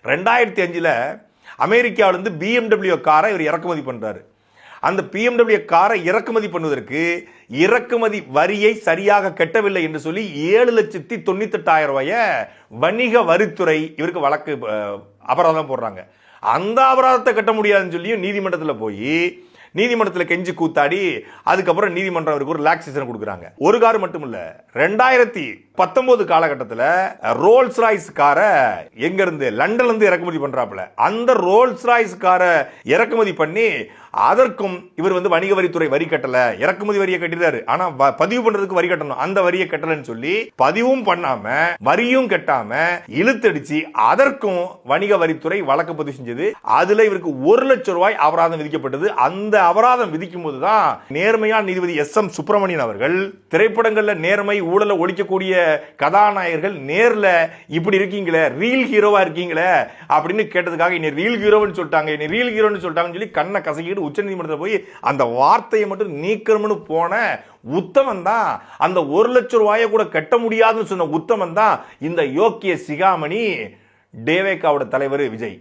2005 அமெரிக்காவிலிருந்து BMW காரை இவர் இறக்குமதி பண்றாரு. அந்த BMW காரை இறக்குமதி பண்ணுவதற்கு இறக்குமதி வரியை சரியாக கட்டவில்லை என்று சொல்லி 7,98,000 ரூபாயை வணிக வரித்துறை இவருக்கு வழக்கு அபராதம் போடுறாங்க. அந்த அபராதத்தை கட்ட முடியாதுன்னு சொல்லி நீதிமன்றத்தில் போய் நீதிமன்றத்தில் கெஞ்சி கூத்தாடி அதுக்கப்புறம் நீதிமன்றம் அவருக்கு ஒரு ரிலாக்ஸேஷன் கொடுக்குறாங்க. ஒரு கார் மட்டும் இல்ல, 2019 காலகட்டத்தில் ரோல்ஸ் ராய்ஸ் காரை எங்க இருந்து லண்டன்ல இருந்து இறக்குமதி பண்றாப்ல. அந்த ரோல்ஸ் ராய்ஸ் காரை இறக்குமதி பண்ணி அதற்கும் இவர் வணிக வரித்துறை வரி கட்டல, இறக்குமதி வரியை கட்டிட்டாரு, ஆனா பதிவு பண்றதுக்கு வரி கட்டணும், அந்த வரியை கட்டலன்னு சொல்லி பதிவும் பண்ணாம வரியும் கட்டாம இழுத்தடிச்சு அதற்கும் வணிக வரித்துறை வழக்கு பதிவு செஞ்சது. அதுல இவருக்கு 1 லட்சம் ரூபாய் அபராதம் விதிக்கப்பட்டது. அந்த அபராதம் விதிக்கும் போதுதான் நேர்மையான நீதிபதி S.M. சுப்பிரமணியன் அவர்கள் திரைப்படங்கள்ல நேர்மை ஊழலை ஒழிக்கக்கூடிய கதாநாயகர்கள் நேர்ல இப்படி இருக்கீங்களே, ரீல் ஹீரோவா இருக்கீங்களே அப்படின்னு கேட்டதுக்காக என்னை ரீல் ஹீரோன்னு சொல்லிட்டாங்கன்னு சொல்லி கண்ணை கசக்கிட்டு உச்ச நீதிமன்றத்தில் போய் அந்த வார்த்தையை மட்டும் நீக்கணும்னு போன உத்தமன் தான், அந்த 1 லட்சம் ரூபாயை கூட கட்ட முடியாதுன்னு சொன்ன உத்தமன் தான் இந்த யோக்கிய சிகாமணி டேவேக்காவோட தலைவர் விஜய்.